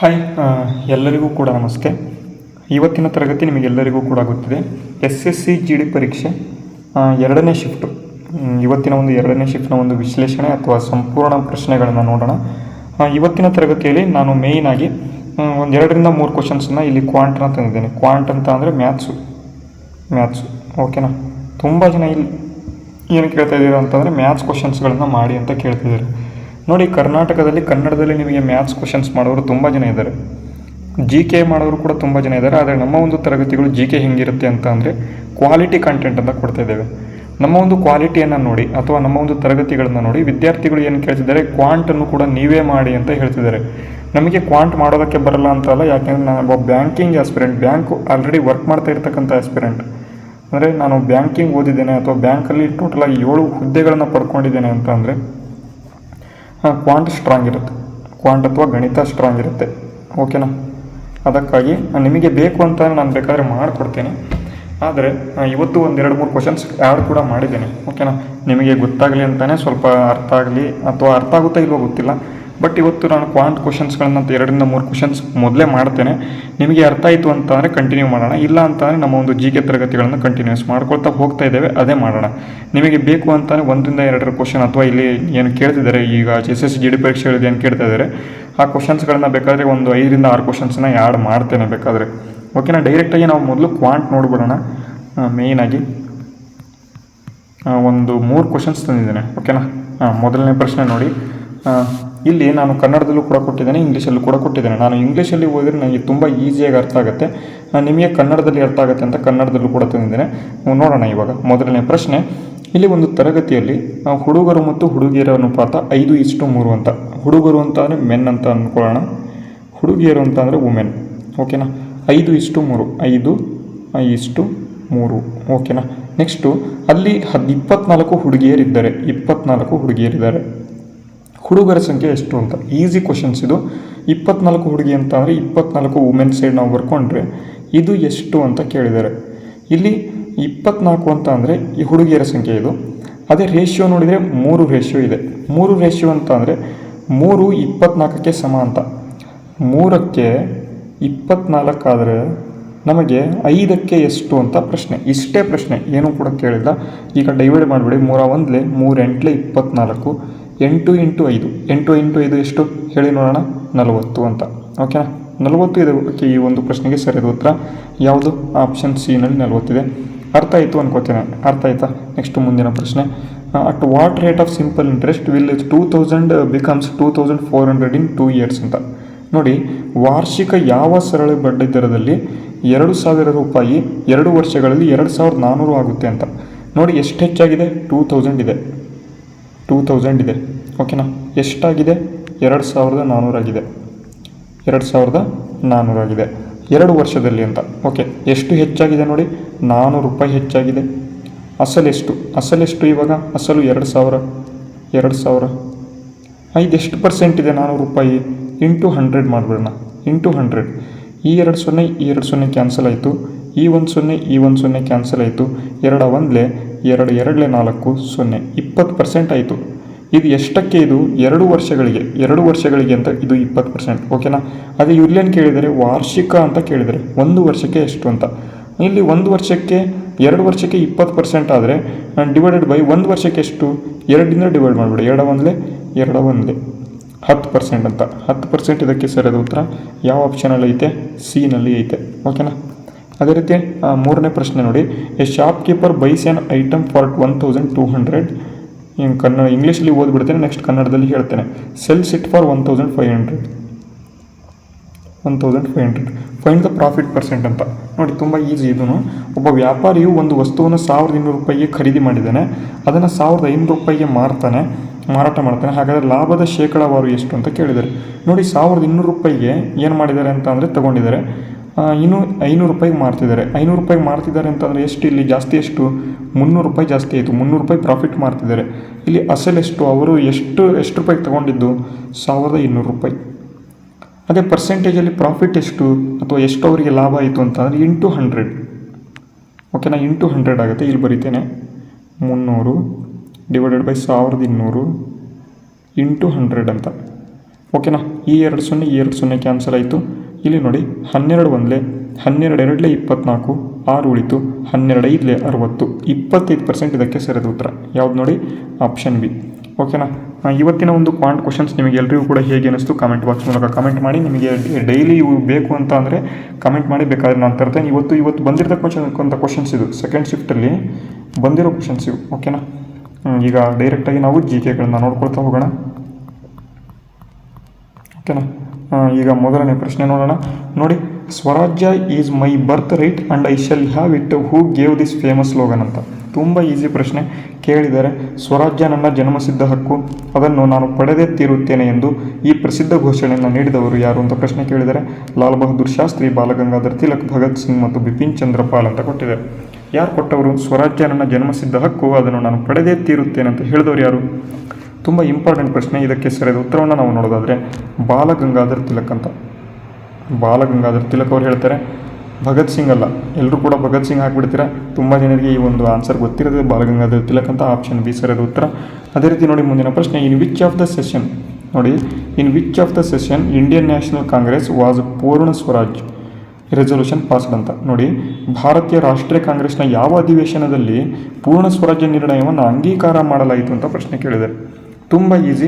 Hi ಎಲ್ಲರಿಗೂ ಕೂಡ ನಮಸ್ತೆ. ಇವತ್ತಿನ ತರಗತಿ ನಿಮಗೆಲ್ಲರಿಗೂ ಕೂಡ ಗೊತ್ತಿದೆ. SSC GD ಪರೀಕ್ಷೆ ಎರಡನೇ ಶಿಫ್ಟು. ಇವತ್ತಿನ ಒಂದು ಎರಡನೇ ಶಿಫ್ಟ್ನ ಒಂದು ವಿಶ್ಲೇಷಣೆ ಅಥವಾ ಸಂಪೂರ್ಣ ಪ್ರಶ್ನೆಗಳನ್ನು ನೋಡೋಣ. ಇವತ್ತಿನ ತರಗತಿಯಲ್ಲಿ ನಾನು ಮೇಯ್ನಾಗಿ ಒಂದು 2-3 ಕ್ವಶನ್ಸನ್ನು ಇಲ್ಲಿ ಕ್ವಾಂಟ್ನ ತಂದಿದ್ದೇನೆ. ಕ್ವಾಂಟ್ ಅಂತ ಅಂದರೆ ಮ್ಯಾಥ್ಸು ಓಕೆನಾ. ತುಂಬ ಜನ ಇಲ್ಲಿ ಏನು ಕೇಳ್ತಾ ಇದ್ದೀರಾ ಅಂತಂದರೆ ಮ್ಯಾಥ್ಸ್ ಕ್ವಶನ್ಸ್ಗಳನ್ನು ಮಾಡಿ ಅಂತ ಕೇಳ್ತಿದ್ದಾರೆ. ನೋಡಿ, ಕರ್ನಾಟಕದಲ್ಲಿ ಕನ್ನಡದಲ್ಲಿ ನಿಮಗೆ ಮ್ಯಾಥ್ಸ್ ಕ್ವಶನ್ಸ್ ಮಾಡೋರು ತುಂಬ ಜನ ಇದ್ದಾರೆ, GK ಮಾಡೋರು ಕೂಡ ತುಂಬ ಜನ ಇದ್ದಾರೆ. ಆದರೆ ನಮ್ಮ ಒಂದು ತರಗತಿಗಳು GK ಹೆಂಗಿರುತ್ತೆ ಅಂತ ಅಂದರೆ ಕ್ವಾಲಿಟಿ ಕಂಟೆಂಟ್ ಅಂತ ಕೊಡ್ತಾ ಇದ್ದೇವೆ. ನಮ್ಮ ಒಂದು ಕ್ವಾಲಿಟಿಯನ್ನು ನೋಡಿ ಅಥವಾ ನಮ್ಮ ಒಂದು ತರಗತಿಗಳನ್ನು ನೋಡಿ ವಿದ್ಯಾರ್ಥಿಗಳು ಏನು ಕೇಳ್ತಿದ್ದಾರೆ, ಕ್ವಾಂಟನ್ನು ಕೂಡ ನೀವೇ ಮಾಡಿ ಅಂತ ಹೇಳ್ತಿದ್ದಾರೆ. ನಮಗೆ ಕ್ವಾಂಟ್ ಮಾಡೋದಕ್ಕೆ ಬರಲ್ಲ ಅಂತಲ್ಲ, ಯಾಕೆಂದರೆ ನಾನು banking aspirant, bank already work ಮಾಡ್ತಾ ಇರ್ತಕ್ಕಂಥ ಆಸ್ಪಿರೆಂಟ್. ಅಂದರೆ ನಾನು ಬ್ಯಾಂಕಿಂಗ್ ಓದಿದ್ದೇನೆ ಅಥವಾ ಬ್ಯಾಂಕಲ್ಲಿ ಟೋಟಲಾಗಿ 7 ಹುದ್ದೆಗಳನ್ನು ಪಡ್ಕೊಂಡಿದ್ದೇನೆ ಅಂತ ಅಂದರೆ ಕ್ವಾಂಟ್ ಸ್ಟ್ರಾಂಗ್ ಇರುತ್ತೆ, ಕ್ವಾಂಟ್ ಅಥವಾ ಗಣಿತ ಸ್ಟ್ರಾಂಗ್ ಇರುತ್ತೆ ಓಕೆನಾ. ಅದಕ್ಕಾಗಿ ನಿಮಗೆ ಬೇಕು ಅಂತ ನಾನು ಬೇಕಾದರೆ ಮಾಡಿಕೊಡ್ತೇನೆ. ಆದರೆ ಇವತ್ತು 1-2-3 ಕ್ವಶನ್ಸ್ ಆ್ಯಡ್ ಕೂಡ ಮಾಡಿದ್ದೇನೆ ಓಕೆನಾ. ನಿಮಗೆ ಗೊತ್ತಾಗಲಿ ಅಂತಲೇ, ಸ್ವಲ್ಪ ಅರ್ಥ ಆಗಲಿ ಅಥವಾ ಅರ್ಥ ಆಗುತ್ತಾ ಇಲ್ವೋ ಗೊತ್ತಿಲ್ಲ, ಬಟ್ ಇವತ್ತು ನಾನು ಕ್ವಾಂಟ್ ಕ್ವಶನ್ಸ್ಗಳನ್ನ 2-3 ಕ್ವಶನ್ಸ್ ಮೊದಲೇ ಮಾಡ್ತೇನೆ. ನಿಮಗೆ ಅರ್ಥ ಆಯಿತು ಅಂತಂದರೆ ಕಂಟಿನ್ಯೂ ಮಾಡೋಣ, ಇಲ್ಲ ಅಂತಂದರೆ ನಮ್ಮ ಒಂದು GK ತರಗತಿಗಳನ್ನು ಕಂಟಿನ್ಯೂಸ್ ಮಾಡ್ಕೊಳ್ತಾ ಹೋಗ್ತಾ ಇದ್ದೇವೆ, ಅದೇ ಮಾಡೋಣ. ನಿಮಗೆ ಬೇಕು ಅಂತಲೇ 1-2 ಕ್ವಶನ್ ಅಥವಾ ಇಲ್ಲಿ ಏನು ಕೇಳ್ತಿದ್ದಾರೆ, ಈಗ SSC GD ಪರೀಕ್ಷೆಗಳಲ್ಲಿ ಏನು ಕೇಳ್ತಾ ಇದ್ದಾರೆ ಆ ಕ್ವಶನ್ಸ್ಗಳನ್ನ ಬೇಕಾದರೆ ಒಂದು 5-6 ಕ್ವಶನ್ಸನ್ನ ಆ್ಯಡ್ ಮಾಡ್ತೇನೆ ಬೇಕಾದರೆ ಓಕೆನಾ. ಡೈರೆಕ್ಟಾಗಿ ನಾವು ಮೊದಲು ಕ್ವಾಂಟ್ ನೋಡ್ಬಿಡೋಣ. ಮೇಯ್ನಾಗಿ ಒಂದು 3 ಕ್ವಶನ್ಸ್ ತಂದಿದ್ದೇನೆ ಓಕೆನಾ. ಮೊದಲನೇ ಪ್ರಶ್ನೆ ನೋಡಿ, ಇಲ್ಲಿ ನಾನು ಕನ್ನಡದಲ್ಲೂ ಕೂಡ ಕೊಟ್ಟಿದ್ದೇನೆ, ಇಂಗ್ಲೀಷಲ್ಲೂ ಕೂಡ ಕೊಟ್ಟಿದ್ದೇನೆ. ನಾನು ಇಂಗ್ಲೀಷಲ್ಲಿ ಓದಿದರೆ ನನಗೆ ತುಂಬ ಈಸಿಯಾಗಿ ಅರ್ಥ ಆಗುತ್ತೆ, ನಿಮಗೆ ಕನ್ನಡದಲ್ಲಿ ಅರ್ಥ ಆಗುತ್ತೆ ಅಂತ ಕನ್ನಡದಲ್ಲೂ ಕೂಡ ತಂದಿದ್ದೇನೆ. ನೋಡೋಣ ಇವಾಗ ಮೊದಲನೇ ಪ್ರಶ್ನೆ. ಇಲ್ಲಿ ಒಂದು ತರಗತಿಯಲ್ಲಿ ಹುಡುಗರು ಮತ್ತು ಹುಡುಗಿಯರ ಅನುಪಾತ 5:3 ಅಂತ. ಹುಡುಗರು ಅಂತ ಅಂದರೆ ಮೆನ್ ಅಂತ ಅಂದ್ಕೊಳ್ಳೋಣ, ಹುಡುಗಿಯರು ಅಂತ ಅಂದರೆ ವುಮೆನ್ ಓಕೆನಾ. 5:3 5:3 ಓಕೆನಾ. ನೆಕ್ಸ್ಟು ಅಲ್ಲಿ 24 ಹುಡುಗಿಯರಿದ್ದಾರೆ, 24 ಹುಡುಗಿಯರಿದ್ದಾರೆ. ಹುಡುಗರ ಸಂಖ್ಯೆ ಎಷ್ಟು ಅಂತ. ಈಸಿ ಕ್ವಶನ್ಸ್ ಇದು. 24 ಹುಡುಗಿ ಅಂತ ಅಂದರೆ 24 ವುಮೆನ್ ಸೈಡ್ ನಾವು ಬರ್ಕೊಂಡ್ರೆ ಇದು ಎಷ್ಟು ಅಂತ ಕೇಳಿದ್ದಾರೆ. ಇಲ್ಲಿ 24 ಅಂತ ಅಂದರೆ ಈ ಹುಡುಗಿಯರ ಸಂಖ್ಯೆ ಇದು. ಅದೇ ರೇಷಿಯೋ ನೋಡಿದರೆ 3 ರೇಷಿಯೋ ಇದೆ. 3 ರೇಷಿಯೋ ಅಂತ ಅಂದರೆ 3 24ಕ್ಕೆ ಸಮ ಅಂತ. 3ಕ್ಕೆ 24 ಆದರೆ ನಮಗೆ 5ಕ್ಕೆ ಎಷ್ಟು ಅಂತ ಪ್ರಶ್ನೆ. ಇಷ್ಟೇ ಪ್ರಶ್ನೆ, ಏನೂ ಕೂಡ ಕೇಳಿಲ್ಲ. ಈಗ ಡೈವೈಡ್ ಮಾಡಿಬಿಡಿ. 3 1 3 8 24, 8 × 5 8 × 5 ಎಷ್ಟು ಹೇಳಿ ನೋಡೋಣ, 40 ಅಂತ ಓಕೆನಾ. 40 ಇದೆ ಈ ಒಂದು ಪ್ರಶ್ನೆಗೆ ಸರಿಯಾದ ಉತ್ತರ ಯಾವುದು? ಆಪ್ಷನ್ C ನಲ್ಲಿ 40 ಇದೆ. ಅರ್ಥ ಆಯಿತು ಅನ್ಕೋತೇನೆ. ಅರ್ಥ ಆಯಿತಾ? ನೆಕ್ಸ್ಟ್ ಮುಂದಿನ ಪ್ರಶ್ನೆ. At what rate of simple interest will 2000 becomes 2400 in 2 years ಅಂತ. ನೋಡಿ, ವಾರ್ಷಿಕ ಯಾವ ಸರಳ ಬಡ್ಡಿ ದರದಲ್ಲಿ 2000 ರೂಪಾಯಿ 2 ವರ್ಷಗಳಲ್ಲಿ 2400 ಆಗುತ್ತೆ ಅಂತ. ನೋಡಿ, ಎಷ್ಟು ಹೆಚ್ಚಾಗಿದೆ? 2000 ಇದೆ, 2000 ಇದೆ ಓಕೆನಾ. ಎಷ್ಟಾಗಿದೆ? 2400 ಆಗಿದೆ, 2400 ಆಗಿದೆ 2 ವರ್ಷದಲ್ಲಿ ಅಂತ ಓಕೆ. ಎಷ್ಟು ಹೆಚ್ಚಾಗಿದೆ ನೋಡಿ? 400 ರೂಪಾಯಿ ಹೆಚ್ಚಾಗಿದೆ. ಅಸಲೆಷ್ಟು ಇವಾಗ? ಅಸಲು 2000 ಇದೆಷ್ಟು ಪರ್ಸೆಂಟ್ ಇದೆ? 400 ರೂಪಾಯಿ ಇಂಟು 100 ಮಾಡಿಬಿಡೋಣ. ಇಂಟು 100, ಈ 2 0 ಕ್ಯಾನ್ಸಲ್ ಆಯಿತು, ಈ 1 0 ಈ 1 0 ಕ್ಯಾನ್ಸಲ್ ಆಯಿತು, 2 1 2 2 4 0 20% ಆಯಿತು. ಇದು ಎಷ್ಟಕ್ಕೆ? ಇದು 2 ವರ್ಷಗಳಿಗೆ ಅಂತ ಇದು 20% ಓಕೆನಾ. ಅದೇ ಇಲ್ಲೇನು ಕೇಳಿದರೆ ವಾರ್ಷಿಕ ಅಂತ ಕೇಳಿದರೆ 1 ವರ್ಷಕ್ಕೆ ಎಷ್ಟು ಅಂತ. ಇಲ್ಲಿ 1 ವರ್ಷಕ್ಕೆ 2 ವರ್ಷಕ್ಕೆ 20% ಆದರೆ ಡಿವೈಡೆಡ್ ಬೈ 1 ವರ್ಷಕ್ಕೆ ಎಷ್ಟು? 2ರಿಂದ ಡಿವೈಡ್ ಮಾಡಿಬಿಡಿ. 2 1 10% ಅಂತ. 10% ಇದಕ್ಕೆ ಸರಿಯಾದ ಉತ್ತರ ಯಾವ ಆಪ್ಷನಲ್ಲಿ ಐತೆ? C ನಲ್ಲಿ ಐತೆ ಓಕೆನಾ. ಅದೇ ರೀತಿ ಮೂರನೇ ಪ್ರಶ್ನೆ ನೋಡಿ. A shop keeper byes on item for 1200. ಇಂಗ್ಲೀಷಲ್ಲಿ ಓದ್ಬಿಡ್ತೇನೆ, ನೆಕ್ಸ್ಟ್ ಕನ್ನಡದಲ್ಲಿ ಹೇಳ್ತೇನೆ. Cells it for 1500. Find the profit percent ಅಂತ. ನೋಡಿ, ತುಂಬ ಈಸಿ ಇದೂ. ಒಬ್ಬ ವ್ಯಾಪಾರಿಯು ಒಂದು ವಸ್ತುವನ್ನು 1200 ರೂಪಾಯಿಗೆ ಖರೀದಿ ಮಾಡಿದ್ದಾನೆ, ಅದನ್ನು 1500 ರೂಪಾಯಿಗೆ ಮಾರಾಟ ಮಾಡ್ತಾನೆ. ಹಾಗಾದರೆ ಲಾಭದ ಶೇಕಡಾವಾರು ಎಷ್ಟು ಅಂತ ಕೇಳಿದ್ದಾರೆ. ನೋಡಿ, 1200 ರೂಪಾಯಿಗೆ ಏನು ಮಾಡಿದ್ದಾರೆ ಅಂತ ಅಂದರೆ ತಗೊಂಡಿದ್ದಾರೆ, ಇನ್ನು 500 ರೂಪಾಯಿಗೆ ಮಾರ್ತಿದ್ದಾರೆ. 500 ರೂಪಾಯಿಗೆ ಮಾರ್ತಿದ್ದಾರೆ ಅಂತಂದರೆ ಎಷ್ಟು? ಇಲ್ಲಿ ಜಾಸ್ತಿ ಎಷ್ಟು? 300 ರೂಪಾಯಿ ಜಾಸ್ತಿ ಆಯಿತು. 300 ರೂಪಾಯಿ ಪ್ರಾಫಿಟ್ ಮಾರ್ತಿದ್ದಾರೆ. ಇಲ್ಲಿ ಅಸಲೆಷ್ಟು? ಅವರು ಎಷ್ಟು ರೂಪಾಯಿಗೆ ತೊಗೊಂಡಿದ್ದು? 1200 ರೂಪಾಯಿ. ಅದೇ ಪರ್ಸೆಂಟೇಜಲ್ಲಿ ಪ್ರಾಫಿಟ್ ಎಷ್ಟು ಅಥವಾ ಎಷ್ಟು ಅವರಿಗೆ ಲಾಭ ಆಯಿತು ಅಂತಂದರೆ ಇಂಟು 100 ಓಕೆನಾ. ಇಂಟು 100 ಆಗುತ್ತೆ. ಇಲ್ಲಿ ಬರೀತೇನೆ, 300 ಡಿವೈಡೆಡ್ ಬೈ 1200 ಇಂಟು 100 ಅಂತ. ಓಕೆನಾ. ಈ 2 0 ಕ್ಯಾನ್ಸಲ್ ಆಯಿತು. ಇಲ್ಲಿ ನೋಡಿ 12 1 12 2 24, 6 ಉಳಿತು, 12 5 60, 25% ಇದಕ್ಕೆ ಸರಿಯಾದ ಉತ್ತರ ಯಾವ್ದು ನೋಡಿ, ಆಪ್ಷನ್ ಬಿ. ಓಕೆನಾ. ಇವತ್ತಿನ ಒಂದು ಕ್ವಾಂಟ್ ಕ್ವಶನ್ಸ್ ನಿಮಗೆ ಎಲ್ಲರಿಗೂ ಕೂಡ ಹೇಗೆ ಅನ್ನಿಸ್ತು ಕಾಮೆಂಟ್ ಬಾಕ್ಸ್ ಮೂಲಕ ಕಾಮೆಂಟ್ ಮಾಡಿ. ನಿಮಗೆ ಡೈಲಿ ಇವು ಬೇಕು ಅಂತ ಅಂದರೆ ಕಮೆಂಟ್ ಮಾಡಿ, ಬೇಕಾದ್ರೆ ನಾನು ತರ್ತೇನೆ. ಇವತ್ತು ಬಂದಿರತಕ್ಕಂಥ ಕ್ವಶನ್ಸ್ ಇದು ಸೆಕೆಂಡ್ ಶಿಫ್ಟಲ್ಲಿ ಬಂದಿರೋ ಕ್ವಶನ್ಸ್ ಇವು. ಓಕೆನಾ. ಈಗ ಡೈರೆಕ್ಟಾಗಿ ನಾವು GKಗಳನ್ನ ನೋಡ್ಕೊಳ್ತಾ ಹೋಗೋಣ. ಓಕೆನಾ. ಈಗ ಮೊದಲನೇ ಪ್ರಶ್ನೆ ನೋಡೋಣ. ನೋಡಿ, ಸ್ವರಾಜ್ಯ is my birth right and I shall have it, who gave this famous slogan ಅಂತ. ತುಂಬ ಈಸಿ ಪ್ರಶ್ನೆ ಕೇಳಿದ್ದಾರೆ. ಸ್ವರಾಜ್ಯ ನನ್ನ ಜನ್ಮಸಿದ್ಧ ಹಕ್ಕು, ಅದನ್ನು ನಾನು ಪಡೆದೇ ತೀರುತ್ತೇನೆ ಎಂದು ಈ ಪ್ರಸಿದ್ಧ ಘೋಷಣೆಯನ್ನು ನೀಡಿದವರು ಯಾರು ಅಂತ ಪ್ರಶ್ನೆ ಕೇಳಿದರೆ ಲಾಲ್ ಬಹದ್ದೂರ್ ಶಾಸ್ತ್ರಿ, ಬಾಲಗಂಗಾಧರ್ ತಿಲಕ್, ಭಗತ್ ಸಿಂಗ್ ಮತ್ತು ಬಿಪಿನ್ ಚಂದ್ರ ಪಾಲ್ ಅಂತ ಕೊಟ್ಟಿದೆ. ಯಾರು ಕೊಟ್ಟವರು? ಸ್ವರಾಜ್ಯ ನನ್ನ ಜನ್ಮಸಿದ್ಧ ಹಕ್ಕು, ಅದನ್ನು ನಾನು ಪಡೆದೇ ತೀರುತ್ತೇನೆ ಅಂತ ಹೇಳಿದವರು ಯಾರು? ತುಂಬ ಇಂಪಾರ್ಟೆಂಟ್ ಪ್ರಶ್ನೆ. ಇದಕ್ಕೆ ಸರಿಯಾದ ಉತ್ತರವನ್ನು ನಾವು ನೋಡೋದಾದರೆ ಬಾಲಗಂಗಾಧರ್ ತಿಲಕ್ ಅಂತ. ಬಾಲಗಂಗಾಧರ್ ತಿಲಕ್ ಅವರು ಹೇಳ್ತಾರೆ. ಭಗತ್ ಸಿಂಗ್ ಅಲ್ಲ, ಎಲ್ಲರೂ ಕೂಡ ಭಗತ್ ಸಿಂಗ್ ಹಾಕ್ಬಿಡ್ತೀರಾ. ತುಂಬ ಜನರಿಗೆ ಈ ಒಂದು ಆನ್ಸರ್ ಗೊತ್ತಿರೋದೇ ಬಾಲಗಂಗಾಧರ್ ತಿಲಕ್ ಅಂತ. ಆಪ್ಷನ್ ಬಿ ಸರಿಯಾದ ಉತ್ತರ. ಅದೇ ರೀತಿ ನೋಡಿ ಮುಂದಿನ ಪ್ರಶ್ನೆ, in which of the session, ನೋಡಿ, in which of the session Indian national congress was Purna Swaraj resolution passed ಅಂತ. ನೋಡಿ, ಭಾರತೀಯ ರಾಷ್ಟ್ರೀಯ ಕಾಂಗ್ರೆಸ್ನ ಯಾವ ಅಧಿವೇಶನದಲ್ಲಿ ಪೂರ್ಣ ಸ್ವರಾಜ್ಯ ನಿರ್ಣಯವನ್ನು ಅಂಗೀಕಾರ ಮಾಡಲಾಯಿತು ಅಂತ ಪ್ರಶ್ನೆ ಕೇಳಿದ್ದಾರೆ. ತುಂಬ ಈಸಿ.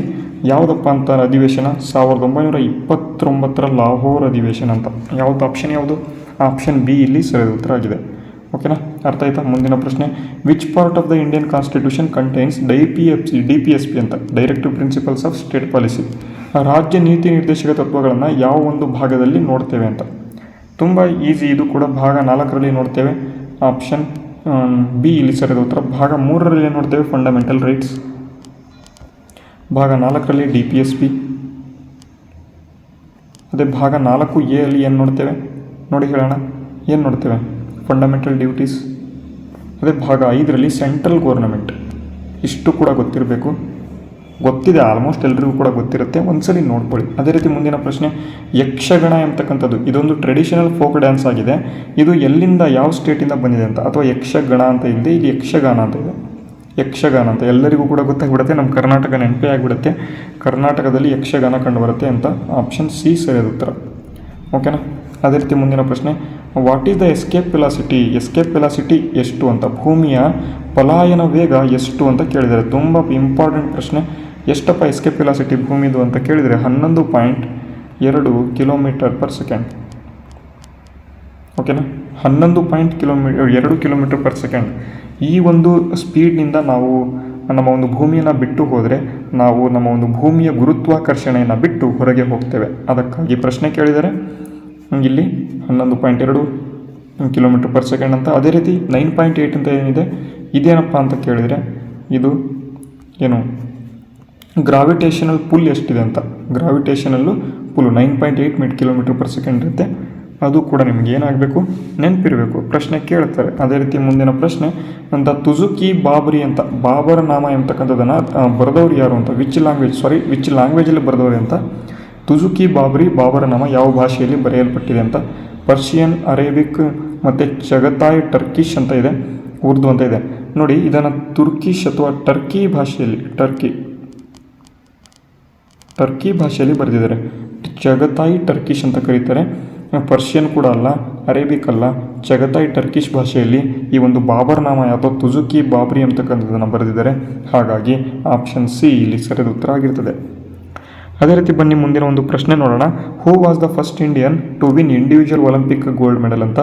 ಯಾವುದಪ್ಪ ಅಂತ ಅಧಿವೇಶನ? 1929 ಲಾಹೋರ್ ಅಧಿವೇಶನ ಅಂತ. ಯಾವುದು ಆಪ್ಷನ್ ಯಾವುದು? ಆಪ್ಷನ್ ಬಿ ಇಲ್ಲಿ ಸರಿಯಾದ ಉತ್ತರ ಆಗಿದೆ. ಓಕೆನಾ, ಅರ್ಥ ಆಯ್ತಾ? ಮುಂದಿನ ಪ್ರಶ್ನೆ, which part of the Indian constitution contains DPSP ಅಂತ, directive principles of state policy, ರಾಜ್ಯ ನೀತಿ ನಿರ್ದೇಶಕ ತತ್ವಗಳನ್ನು ಯಾವ ಒಂದು ಭಾಗದಲ್ಲಿ ನೋಡ್ತೇವೆ ಅಂತ. ತುಂಬ ಈಸಿ. ಇದು ಕೂಡ ಭಾಗ 4ರಲ್ಲಿ ನೋಡ್ತೇವೆ. ಆಪ್ಷನ್ ಬಿ ಇಲ್ಲಿ ಸರಿಯಾದ ಉತ್ತರ. ಭಾಗ 3ರಲ್ಲಿ ನೋಡ್ತೇವೆ ಫಂಡಮೆಂಟಲ್ ರೈಟ್ಸ್, ಭಾಗ 4ರಲ್ಲಿ DPSP. ಅದೇ ಭಾಗ 4A ಅಲ್ಲಿ ಏನು ನೋಡ್ತೇವೆ ನೋಡಿ ಹೇಳೋಣ, ಏನು ನೋಡ್ತೇವೆ? Fundamental duties. ಅದೇ ಭಾಗ 5ರಲ್ಲಿ ಸೆಂಟ್ರಲ್ ಗೌರ್ನಮೆಂಟ್. ಇಷ್ಟು ಕೂಡ ಗೊತ್ತಿರಬೇಕು. ಗೊತ್ತಿದೆ, ಆಲ್ಮೋಸ್ಟ್ ಎಲ್ರಿಗೂ ಕೂಡ ಗೊತ್ತಿರುತ್ತೆ, ಒಂದ್ಸಲಿ ನೋಡ್ಕೊಳ್ಳಿ. ಅದೇ ರೀತಿ ಮುಂದಿನ ಪ್ರಶ್ನೆ, ಯಕ್ಷಗಾನ ಎಂಬತಕ್ಕಂಥದ್ದು ಇದೊಂದು ಟ್ರೆಡಿಷನಲ್ ಫೋಕ್ ಡ್ಯಾನ್ಸ್ ಆಗಿದೆ. ಇದು ಎಲ್ಲಿಂದ, ಯಾವ ಸ್ಟೇಟಿಂದ ಬಂದಿದೆ ಅಂತ. ಅಥವಾ ಯಕ್ಷಗಾನ ಅಂತ ಇಲ್ಲದೆ ಇಲ್ಲಿ ಯಕ್ಷಗಾನ ಅಂತ ಇದೆ. ಯಕ್ಷಗಾನ ಅಂತ ಎಲ್ಲರಿಗೂ ಕೂಡ ಗೊತ್ತಾಗ್ಬಿಡುತ್ತೆ. ನಮ್ಮ ಕರ್ನಾಟಕ ನೆನಪೇ ಆಗಿಬಿಡುತ್ತೆ. ಕರ್ನಾಟಕದಲ್ಲಿ ಯಕ್ಷಗಾನ ಕಂಡುಬರುತ್ತೆ ಅಂತ. ಆಪ್ಷನ್ ಸಿ ಸರಿಯಾದ ಉತ್ತರ. ಓಕೆನಾ. ಅದೇ ರೀತಿ ಮುಂದಿನ ಪ್ರಶ್ನೆ, what is the escape velocity? Escape velocity ಎಷ್ಟು ಅಂತ, ಭೂಮಿಯ ಪಲಾಯನ ವೇಗ ಎಷ್ಟು ಅಂತ ಕೇಳಿದ್ದಾರೆ. ತುಂಬ ಇಂಪಾರ್ಟೆಂಟ್ ಪ್ರಶ್ನೆ. ಎಷ್ಟಪ್ಪ ಎಸ್ಕೇಪ್ ವೆಲಾಸಿಟಿ ಭೂಮಿದು ಅಂತ ಕೇಳಿದರೆ 11.2 km/s. ಓಕೆನಾ, 11.2 km/s. ಈ ಒಂದು ಸ್ಪೀಡ್ನಿಂದ ನಾವು ನಮ್ಮ ಒಂದು ಭೂಮಿಯನ್ನು ಬಿಟ್ಟು ಹೋದರೆ ನಾವು ನಮ್ಮ ಒಂದು ಭೂಮಿಯ ಗುರುತ್ವಾಕರ್ಷಣೆಯನ್ನು ಬಿಟ್ಟು ಹೊರಗೆ ಹೋಗ್ತೇವೆ. ಅದಕ್ಕಾಗಿ ಪ್ರಶ್ನೆ ಕೇಳಿದರೆ ಇಲ್ಲಿ 11.2 km/s ಅಂತ. ಅದೇ ರೀತಿ 9.8 ಅಂತ ಏನಿದೆ, ಇದೇನಪ್ಪ ಅಂತ ಕೇಳಿದರೆ ಇದು ಏನು ಗ್ರಾವಿಟೇಷನಲ್ ಪುಲ್ ಎಷ್ಟಿದೆ ಅಂತ. ಗ್ರಾವಿಟೇಷನಲ್ಲು ಪುಲ್ಲು 9.8 km/s ಇರುತ್ತೆ. ಅದು ಕೂಡ ನಿಮಗೆ ಏನಾಗಬೇಕು, ನೆನಪಿರಬೇಕು. ಪ್ರಶ್ನೆ ಕೇಳ್ತಾರೆ. ಅದೇ ರೀತಿ ಮುಂದಿನ ಪ್ರಶ್ನೆ, ಅಂತ ತುಜುಕಿ ಬಾಬರಿ ಅಂತ ಬಾಬರ ನಾಮ ಎಂಬತಕ್ಕಂಥದ್ದನ್ನು ಬರೆದವರು ಯಾರು ಅಂತ. ವಿಚ್ ಲ್ಯಾಂಗ್ವೇಜಲ್ಲಿ ಬರೆದವರು ಅಂತ. ತುಜುಕಿ ಬಾಬರಿ ಬಾಬರ ನಾಮ ಯಾವ ಭಾಷೆಯಲ್ಲಿ ಬರೆಯಲ್ಪಟ್ಟಿದೆ ಅಂತ. ಪರ್ಷಿಯನ್, ಅರೇಬಿಕ್ ಮತ್ತು ಚಗತಾಯ್ ಟರ್ಕಿಶ್ ಅಂತ ಇದೆ, ಉರ್ದು ಅಂತ ಇದೆ. ನೋಡಿ, ಇದನ್ನು ತುರ್ಕಿಶ್ ಅಥವಾ ಟರ್ಕಿ ಭಾಷೆಯಲ್ಲಿ ಬರೆದಿದ್ದಾರೆ. ಚಗತಾಯ್ ಟರ್ಕಿಶ್ ಅಂತ ಕರೀತಾರೆ. ಪರ್ಷಿಯನ್ ಕೂಡ ಅಲ್ಲ, ಅರೇಬಿಕ್ ಅಲ್ಲ, ಚಗತಾಯ್ ಟರ್ಕಿಶ್ ಭಾಷೆಯಲ್ಲಿ ಈ ಒಂದು ಬಾಬರ್ ನಾಮ ಅಥವಾ ತುಜುಕಿ ಬಾಬರಿ ಅಂತಕ್ಕಂಥದ್ದನ್ನು ಬರೆದಿದ್ದಾರೆ. ಹಾಗಾಗಿ ಆಪ್ಷನ್ ಸಿ ಇಲ್ಲಿ ಸರಿಯಾದ ಉತ್ತರ ಆಗಿರ್ತದೆ. ಅದೇ ರೀತಿ ಬನ್ನಿ ಮುಂದಿನ ಒಂದು ಪ್ರಶ್ನೆ ನೋಡೋಣ. Who was the first Indian to win individual Olympic gold medal ಅಂತ.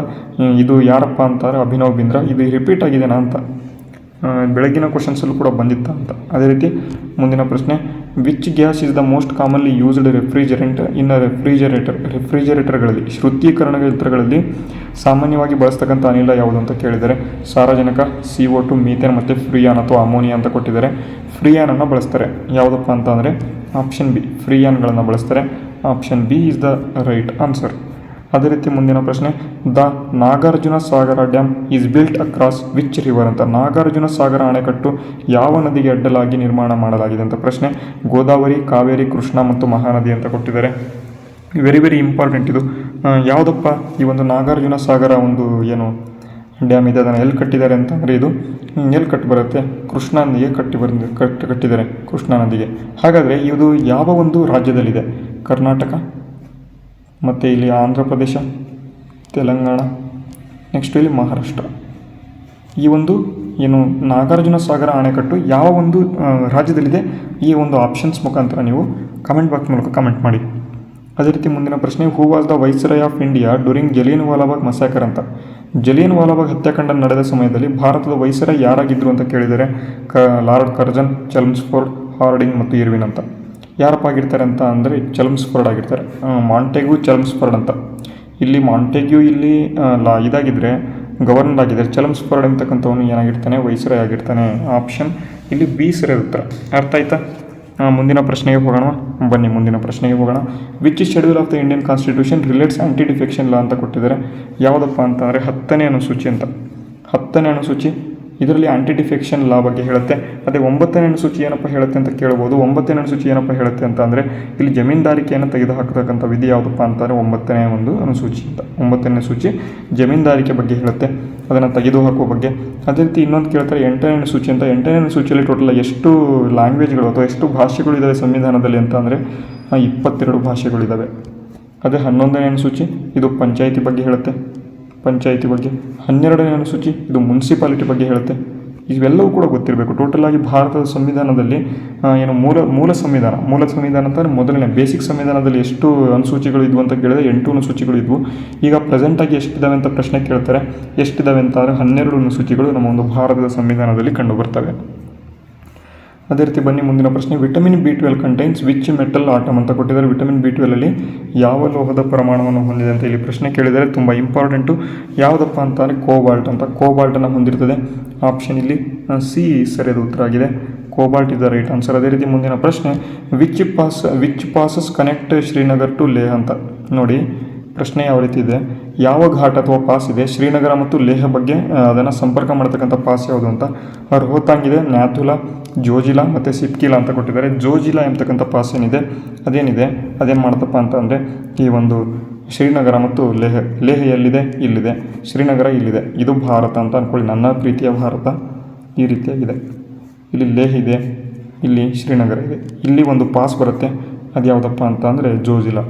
ಇದು ಯಾರಪ್ಪ ಅಂತಾರೆ? ಅಭಿನವ್ ಬಿಂದ್ರಾ. ಇದು ರಿಪೀಟ್ ಆಗಿದೆನಾ ಅಂತ ಬೆಳಗಿನ ಕ್ವಶನ್ಸಲ್ಲೂ ಕೂಡ ಬಂದಿತ್ತ ಅಂತ. ಅದೇ ರೀತಿ ಮುಂದಿನ ಪ್ರಶ್ನೆ, which gas is the most commonly used refrigerant in ರೆಫ್ರಿಜರೇಟರ್ಗಳಲ್ಲಿ, ಶುದ್ಧೀಕರಣ ಯಂತ್ರಗಳಲ್ಲಿ ಸಾಮಾನ್ಯವಾಗಿ ಬಳಸ್ತಕ್ಕಂಥ ಅನಿಲ ಯಾವುದು ಅಂತ ಕೇಳಿದರೆ ಸಾರಜನಕ, CO2, ಮೀಥೇನ್ ಮತ್ತು ಫ್ರೀಯಾನ್ ಅಥವಾ ಅಮೋನಿಯಾ ಅಂತ ಕೊಟ್ಟಿದ್ದಾರೆ. ಫ್ರೀಯಾನನ್ನು ಬಳಸ್ತಾರೆ. ಯಾವುದಪ್ಪ ಅಂತ ಅಂದರೆ ಆಪ್ಷನ್ ಬಿ, ಫ್ರೀಯಾನ್ಗಳನ್ನು ಬಳಸ್ತಾರೆ. Option B is the right answer. ಅದೇ ರೀತಿ ಮುಂದಿನ ಪ್ರಶ್ನೆ, the Nagarjuna Sagar dam is built across which river ಅಂತ. ನಾಗಾರ್ಜುನ ಸಾಗರ ಅಣೆಕಟ್ಟು ಯಾವ ನದಿಗೆ ಅಡ್ಡಲಾಗಿ ನಿರ್ಮಾಣ ಮಾಡಲಾಗಿದೆ ಅಂತ ಪ್ರಶ್ನೆ. ಗೋದಾವರಿ, ಕಾವೇರಿ, ಕೃಷ್ಣ ಮತ್ತು ಮಹಾನದಿ ಅಂತ ಕೊಟ್ಟಿದ್ದಾರೆ. ವೆರಿ ಇಂಪಾರ್ಟೆಂಟ್ ಇದು. ಯಾವುದಪ್ಪ ಈ ಒಂದು ನಾಗಾರ್ಜುನ ಸಾಗರ ಒಂದು ಏನು ಡ್ಯಾಮ್ ಇದೆ. ಅದನ್ನು ಎಲ್ಲಿ ಕಟ್ಟಿದ್ದಾರೆ ಅಂತಂದರೆ ಇದು ಎಲ್ಲಿ ಕಟ್ಟಿ ಬರುತ್ತೆ, ಕೃಷ್ಣಾ ನದಿಗೆ ಕಟ್ಟಿದ್ದಾರೆ, ಕೃಷ್ಣಾ ನದಿಗೆ. ಹಾಗಾದರೆ ಇದು ಯಾವ ಒಂದು ರಾಜ್ಯದಲ್ಲಿದೆ? ಕರ್ನಾಟಕ, ಮತ್ತು ಇಲ್ಲಿ ಆಂಧ್ರ ಪ್ರದೇಶ, ತೆಲಂಗಾಣ, ನೆಕ್ಸ್ಟ್ ಇಲ್ಲಿ ಮಹಾರಾಷ್ಟ್ರ. ಈ ಒಂದು ಏನು ನಾಗಾರ್ಜುನ ಸಾಗರ ಅಣೆಕಟ್ಟು ಯಾವ ಒಂದು ರಾಜ್ಯದಲ್ಲಿದೆ? ಈ ಒಂದು ಆಪ್ಷನ್ಸ್ ಮುಖಾಂತರ ನೀವು ಕಮೆಂಟ್ ಬಾಕ್ಸ್ ಮೂಲಕ ಕಮೆಂಟ್ ಮಾಡಿ. ಅದೇ ರೀತಿ ಮುಂದಿನ ಪ್ರಶ್ನೆ, who was the viceroy of India during Jallian Wala Bagh massacre ಅಂತ. ಜಲಿಯನ್ ವಾಲಾಬಾಗ್ ಹತ್ಯಾಕಾಂಡ ನಡೆದ ಸಮಯದಲ್ಲಿ ಭಾರತದ ವೈಸ್ರಾಯ್ ಯಾರಾಗಿದ್ದರು ಅಂತ ಕೇಳಿದರೆ ಲಾರ್ಡ್ ಕರ್ಜನ್, ಚೆಲ್ಮ್ಸ್ಫೋರ್ಡ್, ಹಾರ್ಡಿಂಗ್ ಮತ್ತು ಇರ್ವಿನ್ ಅಂತ. ಯಾರಪ್ಪ ಆಗಿರ್ತಾರೆ ಅಂತ ಅಂದರೆ ಚೆಲ್ಮ್ಸ್ಫೋರ್ಡ್ ಆಗಿರ್ತಾರೆ. ಮಾಂಟೆಗ್ಯೂ ಚೆಲ್ಮ್ಸ್ಫೋರ್ಡ್ ಅಂತ. ಇಲ್ಲಿ ಮಾಂಟೆಗ್ಯೂ ಇಲ್ಲಿ ಇದಾಗಿದ್ದರೆ ಗವರ್ನರ್ ಆಗಿದ್ದಾರೆ. ಚೆಲ್ಮ್ಸ್ಫೋರ್ಡ್ ಅಂತಕ್ಕಂಥವನು ಏನಾಗಿರ್ತಾನೆ? ವೈಸ್ರಾಯ್ ಆಗಿರ್ತಾನೆ. ಆಪ್ಷನ್ ಇಲ್ಲಿ ಬಿ ಸರಿಯಾದ ಉತ್ತರ. ಅರ್ಥ ಆಯ್ತಾ? ಮುಂದಿನ ಪ್ರಶ್ನೆಗೆ ಹೋಗೋಣ. ಬನ್ನಿ ಮುಂದಿನ ಪ್ರಶ್ನೆಗೆ ಹೋಗೋಣ. Which schedule of the Indian constitution relates anti defection ಲಾ ಅಂತ ಕೊಟ್ಟಿದ್ದಾರೆ. ಯಾವುದಪ್ಪ ಅಂತಂದರೆ 10ನೇ ಅನುಸೂಚಿ ಅಂತ. 10ನೇ ಅನುಸೂಚಿ ಇದರಲ್ಲಿ ಆ್ಯಂಟಿ ಡಿಫೆಕ್ಷನ್ ಲಾ ಬಗ್ಗೆ ಹೇಳುತ್ತೆ. ಅದೇ 9ನೇ ಅನುಸೂಚಿ ಏನಪ್ಪ ಹೇಳುತ್ತೆ ಅಂತ ಕೇಳ್ಬೋದು. 9ನೇ ಅನುಸೂಚಿ ಏನಪ್ಪ ಹೇಳುತ್ತೆ ಅಂತ ಅಂದರೆ ಇಲ್ಲಿ ಜಮೀನ್ದಾರಿಕೆಯನ್ನು ತೆಗೆದುಹಾಕತಕ್ಕಂಥ ವಿಧಿ ಯಾವುದಪ್ಪ ಅಂತಾರೆ? 9ನೇ ಒಂದು ಅನುಸೂಚಿ ಅಂತ. 9ನೇ ಅನುಸೂಚಿ ಜಮೀನ್ದಾರಿಕೆ ಬಗ್ಗೆ ಹೇಳುತ್ತೆ, ಅದನ್ನು ತೆಗೆದುಹಾಕುವ ಬಗ್ಗೆ. ಅದೇ ರೀತಿ ಇನ್ನೊಂದು ಕೇಳ್ತಾರೆ 8ನೇ ಅನುಸೂಚಿ ಅಂತ. 8ನೇ ಅನುಸೂಚಿಯಲ್ಲಿ ಟೋಟಲ್ ಎಷ್ಟು ಲ್ಯಾಂಗ್ವೇಜ್ಗಳು ಅಥವಾ ಎಷ್ಟು ಭಾಷೆಗಳು ಇದ್ದಾವೆ ಸಂವಿಧಾನದಲ್ಲಿ ಅಂತ ಅಂದರೆ 22 ಭಾಷೆಗಳಿದ್ದಾವೆ. ಅದೇ 11ನೇ ಅನುಸೂಚಿ ಇದು ಪಂಚಾಯಿತಿ ಬಗ್ಗೆ ಹೇಳುತ್ತೆ, ಪಂಚಾಯಿತಿ ಬಗ್ಗೆ. 12ನೇ ಅನುಸೂಚಿ ಇದು ಮುನ್ಸಿಪಾಲಿಟಿ ಬಗ್ಗೆ ಹೇಳುತ್ತೆ. ಇವೆಲ್ಲವೂ ಕೂಡ ಗೊತ್ತಿರಬೇಕು. ಟೋಟಲ್ ಆಗಿ ಭಾರತದ ಸಂವಿಧಾನದಲ್ಲಿ ಏನು ಮೂಲ ಸಂವಿಧಾನ ಅಂತಂದರೆ ಮೊದಲನೇ ಬೇಸಿಕ್ ಸಂವಿಧಾನದಲ್ಲಿ ಎಷ್ಟು ಅನುಸೂಚಿಗಳು ಇದ್ವು ಅಂತ ಕೇಳಿದ್ರೆ 8 ಅನುಸೂಚಿಗಳು ಇದ್ವು. ಈಗ ಪ್ರೆಸೆಂಟಾಗಿ ಎಷ್ಟಿದ್ದಾವೆ ಅಂತ ಪ್ರಶ್ನೆ ಕೇಳ್ತಾರೆ. ಎಷ್ಟಿದ್ದಾವೆ ಅಂತ ಅಂದರೆ 12 ಅನುಸೂಚಿಗಳು ನಮ್ಮ ಒಂದು ಭಾರತದ ಸಂವಿಧಾನದಲ್ಲಿ ಕಂಡು ಬರ್ತವೆ. ಅದೇ ರೀತಿ ಬನ್ನಿ ಮುಂದಿನ ಪ್ರಶ್ನೆ, vitamin B12 contains which metal atom ಅಂತ ಕೊಟ್ಟಿದ್ದಾರೆ. ವಿಟಮಿನ್ B12 ಅಲ್ಲಿ ಯಾವ ಲೋಹದ ಪ್ರಮಾಣವನ್ನು ಹೊಂದಿದೆ ಅಂತ ಇಲ್ಲಿ ಪ್ರಶ್ನೆ ಕೇಳಿದರೆ. ತುಂಬ ಇಂಪಾರ್ಟೆಂಟು. ಯಾವುದಪ್ಪ ಅಂತಂದರೆ ಕೋಬಾಲ್ಟ್ ಅಂತ. ಕೋಬಾಲ್ಟನ್ನು ಹೊಂದಿರ್ತದೆ. ಆಪ್ಷನ್ ಇಲ್ಲಿ ಸಿ ಸರಿಯಾದ ಉತ್ತರ ಆಗಿದೆ. Cobalt is the right answer. ಅದೇ ರೀತಿ ಮುಂದಿನ ಪ್ರಶ್ನೆ, which passes connect Srinagar to Leh ಅಂತ. ನೋಡಿ ಪ್ರಶ್ನೆ ಯಾವ ರೀತಿ ಇದೆ, ಯಾವ ಘಾಟ್ ಅಥವಾ ಪಾಸ್ ಇದೆ ಶ್ರೀನಗರ ಮತ್ತು ಲೇಹ್ ಬಗ್ಗೆ ಅದನ್ನು ಸಂಪರ್ಕ ಮಾಡತಕ್ಕಂಥ ಪಾಸ್ ಯಾವುದು ಅಂತ. ರೋಹತಾಂಗ್ ಇದೆ, ನ್ಯಾಥುಲಾ, ಜೋಜಿಲಾ ಮತ್ತು ಸಿಪ್ಕಿಲಾ ಅಂತ ಕೊಟ್ಟಿದ್ದಾರೆ. ಜೋಜಿಲಾ ಎಂಬತಕ್ಕಂಥ ಪಾಸ್ ಏನಿದೆ ಅದೇನು ಮಾಡುತ್ತಪ್ಪ ಅಂತ ಅಂದರೆ ಈ ಒಂದು ಶ್ರೀನಗರ ಮತ್ತು ಲೇಹ್ ಎಲ್ಲಿದೆ? ಇಲ್ಲಿದೆ. ಶ್ರೀನಗರ ಇಲ್ಲಿದೆ. ಇದು ಭಾರತ ಅಂತ ಅಂದ್ಕೊಳ್ಳಿ. ನನ್ನ ಪ್ರೀತಿಯ ಭಾರತ ಈ ರೀತಿಯಾಗಿದೆ. ಇಲ್ಲಿ ಲೇಹ್ ಇದೆ, ಇಲ್ಲಿ ಶ್ರೀನಗರ ಇದೆ. ಇಲ್ಲಿ ಒಂದು ಪಾಸ್ ಬರುತ್ತೆ. ಅದು ಯಾವುದಪ್ಪ ಅಂತ ಅಂದರೆ ಜೋಜಿಲಾ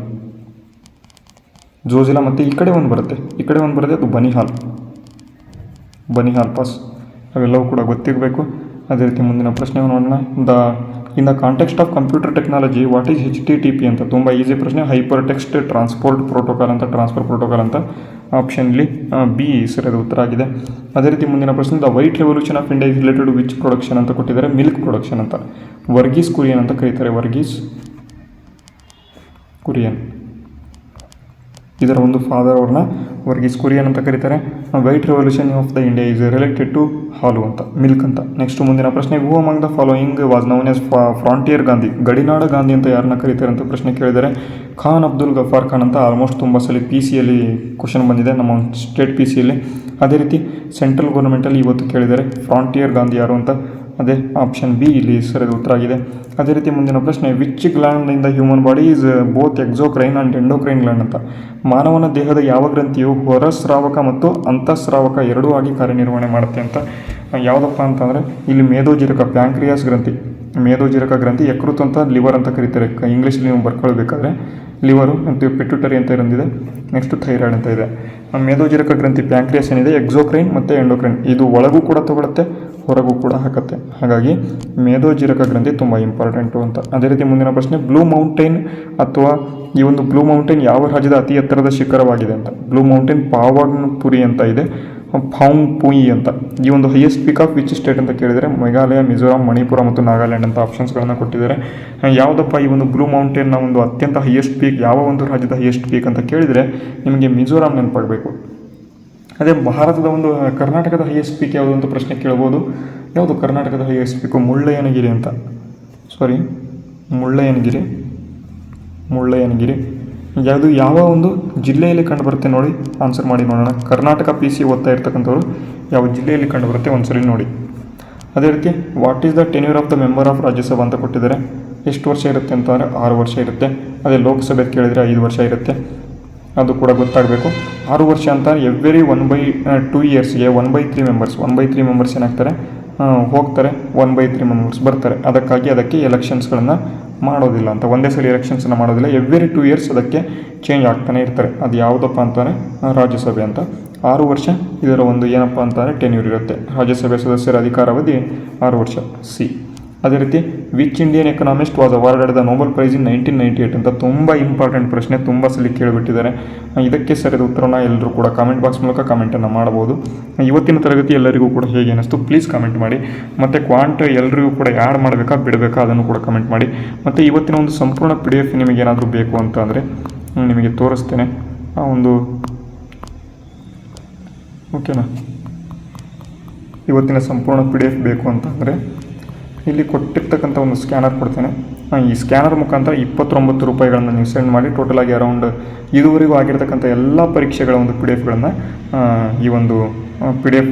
ಮತ್ತು ಈ ಕಡೆ ಒಂದು ಬರುತ್ತೆ, ಅದು ಬನಿಹಾಲ್ ಪಾಸ್. ಅವೆಲ್ಲವೂ ಕೂಡ ಗೊತ್ತಿರಬೇಕು. ಅದೇ ರೀತಿ ಮುಂದಿನ ಪ್ರಶ್ನೆ ನೋಡೋಣ. In the context of computer technology what is HTTP ಅಂತ. ತುಂಬ ಈಸಿ ಪ್ರಶ್ನೆ. ಹೈಪರ್ ಟೆಕ್ಸ್ಟ್ ಟ್ರಾನ್ಸ್ಪೋರ್ಟ್ ಪ್ರೋಟೋಕಾಲ್ ಅಂತ, ಟ್ರಾನ್ಸ್ಫರ್ ಪ್ರೋಟೋಕಾಲ್ ಅಂತ. ಆಪ್ಷನ್ ಇಲ್ಲಿ ಬಿ ಸರಿಯಾದ ಉತ್ತರ ಆಗಿದೆ. ಅದೇ ರೀತಿ ಮುಂದಿನ ಪ್ರಶ್ನೆ, the white revolution of India is related which production ಅಂತ ಕೊಟ್ಟಿದ್ದಾರೆ. ಮಿಲ್ಕ್ ಪ್ರೊಡಕ್ಷನ್ ಅಂತ. ವರ್ಗೀಸ್ ಕುರಿಯನ್ ಅಂತ ಕರೀತಾರೆ. ವರ್ಗೀಸ್ ಕುರಿಯನ್ ಇದರ ಒಂದು ಫಾದರ್ ಅವ್ರನ್ನ ವರ್ಗೀಸ್ ಕುರಿಯನ್ ಅಂತ ಕರೀತಾರೆ. White revolution of the India is related to ಹಾಲು ಅಂತ, ಮಿಲ್ಕ್ ಅಂತ. ನೆಕ್ಸ್ಟ್ ಮುಂದಿನ ಪ್ರಶ್ನೆ, who among the following was known as frontier Gandhi. ಗಡಿನಾಡ ಗಾಂಧಿ ಅಂತ ಯಾರನ್ನ ಕರೀತಾರೆ ಅಂತ ಪ್ರಶ್ನೆ ಕೇಳಿದರೆ ಖಾನ್ ಅಬ್ದುಲ್ ಗಫಾರ್ ಖಾನ್ ಅಂತ. ಆಲ್ಮೋಸ್ಟ್ ತುಂಬ ಸಲ PCಯಲ್ಲಿ ಕ್ವಶನ್ ಬಂದಿದೆ, ನಮ್ಮ ಸ್ಟೇಟ್ PCಯಲ್ಲಿ. ಅದೇ ರೀತಿ ಸೆಂಟ್ರಲ್ ಗೌರ್ಮೆಂಟಲ್ಲಿ ಇವತ್ತು ಕೇಳಿದ್ದಾರೆ ಫ್ರಾಂಟಿಯರ್ ಗಾಂಧಿ ಯಾರು ಅಂತ. ಅದೇ ಆಪ್ಷನ್ ಬಿ ಇಲ್ಲಿ ಸರಿಯಾದ ಉತ್ತರ ಆಗಿದೆ. ಅದೇ ರೀತಿ ಮುಂದಿನ ಪ್ರಶ್ನೆ, which gland in the human body is both exocrine and endocrine gland ಅಂತ. ಮಾನವನ ದೇಹದ ಯಾವ ಗ್ರಂಥಿಯು ಹೊರಸ್ರಾವಕ ಮತ್ತು ಅಂತಃಸ್ರಾವಕ ಎರಡೂ ಆಗಿ ಕಾರ್ಯನಿರ್ವಹಣೆ ಮಾಡುತ್ತೆ ಅಂತ. ಯಾವುದಪ್ಪ ಅಂತಂದರೆ ಇಲ್ಲಿ ಮೇದೋಜೀರಕ, ಪ್ಯಾಂಕ್ರಿಯಾಸ್ ಗ್ರಂಥಿ, ಮೇದೋಜೀರಕ ಗ್ರಂಥಿ. ಯಕೃತ್ ಅಂತ, ಲಿವರ್ ಅಂತ ಕರೀತಾರೆ. ಇಂಗ್ಲೀಷಲ್ಲಿ ನೀವು ಬರ್ಕೊಳ್ಬೇಕಾದ್ರೆ ಲಿವರು ಮತ್ತು ಪಿಟ್ಯೂಟರಿ ಅಂತ ಇರೋದಿದೆ. ನೆಕ್ಸ್ಟ್ ಥೈರಾಯ್ಡ್ ಅಂತ ಇದೆ. ಮೇದೋಜೀರಕ ಗ್ರಂಥಿ ಪ್ಯಾಂಕ್ರಿಯಾಸ್ ಏನಿದೆ, ಎಕ್ಸೋಕ್ರೈನ್ ಮತ್ತು ಎಂಡೋಕ್ರೈನ್ ಇದು ಒಳಗೂ ಕೂಡ ತಗೊಳುತ್ತೆ, ಹೊರಗೂ ಕೂಡ ಹಾಕುತ್ತೆ. ಹಾಗಾಗಿ ಮೇದೋಜೀರಕ ಗ್ರಂಥಿ ತುಂಬ ಇಂಪಾರ್ಟೆಂಟು ಅಂತ. ಅದೇ ರೀತಿ ಮುಂದಿನ ಪ್ರಶ್ನೆ, ಬ್ಲೂ ಮೌಂಟೇನ್ ಅಥವಾ ಈ ಒಂದು ಬ್ಲೂ ಮೌಂಟೇನ್ ಯಾವ ರಾಜ್ಯದ ಅತಿ ಎತ್ತರದ ಶಿಖರವಾಗಿದೆ ಅಂತ. ಬ್ಲೂ ಮೌಂಟೇನ್ ಪಾವನ್ಪುರಿ ಅಂತ ಇದೆ, ಫಾಂಗ್ಪುಯಿ ಅಂತ. ಈ ಒಂದು highest peak of which state ಅಂತ ಕೇಳಿದರೆ ಮೇಘಾಲಯ, ಮಿಜೋರಾಂ, ಮಣಿಪುರ ಮತ್ತು ನಾಗಾಲ್ಯಾಂಡ್ ಅಂತ ಆಪ್ಷನ್ಸ್ಗಳನ್ನು ಕೊಟ್ಟಿದ್ದಾರೆ. ಯಾವುದಪ್ಪ ಈ ಒಂದು ಬ್ಲೂ ಮೌಂಟೇನ್ನ ಒಂದು ಅತ್ಯಂತ ಹೈಯೆಸ್ಟ್ ಪೀಕ್, ಯಾವ ಒಂದು ರಾಜ್ಯದ ಹೈಯೆಸ್ಟ್ ಪೀಕ್ ಅಂತ ಕೇಳಿದರೆ ನಿಮಗೆ ಮಿಜೋರಾಂ ನೆನಪಾಗಬೇಕು. ಅದೇ ಭಾರತದ ಒಂದು ಕರ್ನಾಟಕದ ಹೈಯೆಸ್ಟ್ ಪೀಕ್ ಯಾವುದು ಅಂತ ಪ್ರಶ್ನೆ ಕೇಳ್ಬೋದು. ಯಾವುದು ಕರ್ನಾಟಕದ ಹೈಯೆಸ್ಟ್ ಪೀಕು? ಮುಳ್ಳಯ್ಯನಗಿರಿ ಅಂತ. ಮುಳ್ಳಯ್ಯನಗಿರಿ ಯಾವುದು ಯಾವ ಒಂದು ಜಿಲ್ಲೆಯಲ್ಲಿ ಕಂಡುಬರುತ್ತೆ ನೋಡಿ, ಆನ್ಸರ್ ಮಾಡಿ ನೋಡೋಣ. ಕರ್ನಾಟಕ PC ಓದ್ತಾ ಇರ್ತಕ್ಕಂಥವ್ರು ಯಾವ ಜಿಲ್ಲೆಯಲ್ಲಿ ಕಂಡುಬರುತ್ತೆ ಒಂದ್ಸರಿ ನೋಡಿ. ಅದೇ ರೀತಿ what is the tenure of the member of Rajya Sabha ಅಂತ ಕೊಟ್ಟಿದ್ದಾರೆ. ಎಷ್ಟು ವರ್ಷ ಇರುತ್ತೆ ಅಂತಂದರೆ 6 ವರ್ಷ ಇರುತ್ತೆ. ಅದೇ ಲೋಕಸಭೆ ಕೇಳಿದರೆ 5 ವರ್ಷ ಇರುತ್ತೆ. ಅದು ಕೂಡ ಗೊತ್ತಾಗಬೇಕು. 6 ವರ್ಷ ಅಂತ ಎವ್ರಿ 1/2 ಇಯರ್ಸ್ಗೆ 1/3 ಮೆಂಬರ್ಸ್ ಏನಾಗ್ತಾರೆ ಹೋಗ್ತಾರೆ, 1/3 ಮೆಂಬರ್ಸ್ ಬರ್ತಾರೆ. ಅದಕ್ಕೆ ಎಲೆಕ್ಷನ್ಸ್ಗಳನ್ನು ಮಾಡೋದಿಲ್ಲ ಅಂತ, ಒಂದೇ ಸರಿ ಎಲೆಕ್ಷನ್ಸನ್ನು ಮಾಡೋದಿಲ್ಲ, ಎವ್ರಿ 2 ಇಯರ್ಸ್ ಅದಕ್ಕೆ ಚೇಂಜ್ ಆಗ್ತಾನೆ ಇರ್ತಾರೆ. ಅದು ಯಾವುದಪ್ಪ ಅಂತಾನೆ ರಾಜ್ಯಸಭೆ ಅಂತ. 6 ವರ್ಷ ಇದರ ಒಂದು ಏನಪ್ಪ ಅಂತಾರೆ ಟೆನ್ಯೂರ್ ಇರುತ್ತೆ. ರಾಜ್ಯಸಭೆ ಸದಸ್ಯರ ಅಧಿಕಾರಾವಧಿ 6 ವರ್ಷ. ಸಿ. ಅದೇ ರೀತಿ which Indian economist was awarded the Nobel prize in 1998 ಅಂತ ತುಂಬ ಇಂಪಾರ್ಟೆಂಟ್ ಪ್ರಶ್ನೆ, ತುಂಬ ಸಲ ಕೇಳಿಬಿಟ್ಟಿದ್ದಾರೆ. ಇದಕ್ಕೆ ಸರಿಯಾದ ಉತ್ತರನ ಎಲ್ಲರೂ ಕೂಡ ಕಾಮೆಂಟ್ ಬಾಕ್ಸ್ ಮೂಲಕ ಕಾಮೆಂಟನ್ನು ಮಾಡಬಹುದು. ಇವತ್ತಿನ ತರಗತಿ ಎಲ್ಲರಿಗೂ ಕೂಡ ಹೇಗೆ ಅನ್ನಿಸ್ತು ಪ್ಲೀಸ್ ಕಾಮೆಂಟ್ ಮಾಡಿ. ಮತ್ತು ಕ್ವಾಂಟ್ ಎಲ್ಲರಿಗೂ ಕೂಡ ಆ್ಯಡ್ ಮಾಡಬೇಕಾ ಬಿಡಬೇಕಾ ಅದನ್ನು ಕೂಡ ಕಮೆಂಟ್ ಮಾಡಿ. ಮತ್ತು ಇವತ್ತಿನ ಒಂದು ಸಂಪೂರ್ಣ PDF ನಿಮಗೇನಾದರೂ ಬೇಕು ಅಂತ ಅಂದರೆ ನಿಮಗೆ ತೋರಿಸ್ತೇನೆ ಆ ಒಂದು, ಓಕೆನಾ. ಇವತ್ತಿನ ಸಂಪೂರ್ಣ PDF ಬೇಕು ಅಂತಂದರೆ ಇಲ್ಲಿ ಕೊಟ್ಟಿರ್ತಕ್ಕಂಥ ಒಂದು ಸ್ಕ್ಯಾನರ್ ಕೊಡ್ತೇನೆ. ಈ ಸ್ಕ್ಯಾನರ್ ಮುಖಾಂತರ 29 ರೂಪಾಯಿಗಳನ್ನು ನೀವು ಸೆಂಡ್ ಮಾಡಿ ಟೋಟಲಾಗಿ ಅರೌಂಡ್ ಇದುವರೆಗೂ ಆಗಿರ್ತಕ್ಕಂಥ ಎಲ್ಲ ಪರೀಕ್ಷೆಗಳ ಒಂದು PDF ಈ ಒಂದು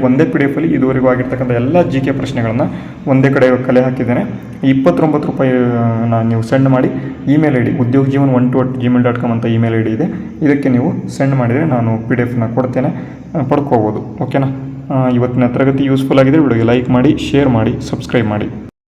ಒಂದೇ PDF ಅಲ್ಲಿ ಇದುವರೆಗೂ ಆಗಿರ್ತಕ್ಕಂಥ ಎಲ್ಲ GK ಪ್ರಶ್ನೆಗಳನ್ನು ಒಂದೇ ಕಡೆ ಕಲೆ ಹಾಕಿದ್ದೇನೆ. 29 ರೂಪಾಯಿನ ನೀವು ಸೆಂಡ್ ಮಾಡಿ ಇಮೇಲ್ ID udyogjeevan1@gmail.com ಅಂತ ಇಮೇಲ್ ID ಇದೆ. ಇದಕ್ಕೆ ನೀವು ಸೆಂಡ್ ಮಾಡಿದರೆ ನಾನು PDF ಕೊಡ್ತೇನೆ, ಪಡ್ಕೋಬೋದು. ಓಕೆನಾ. ಇವತ್ತಿನ ತರಗತಿ ಯೂಸ್ಫುಲ್ ಆಗಿದೆ. ವಿಡಿಯೋಗೆ ಲೈಕ್ ಮಾಡಿ, ಶೇರ್ ಮಾಡಿ, ಸಬ್ಸ್ಕ್ರೈಬ್ ಮಾಡಿ.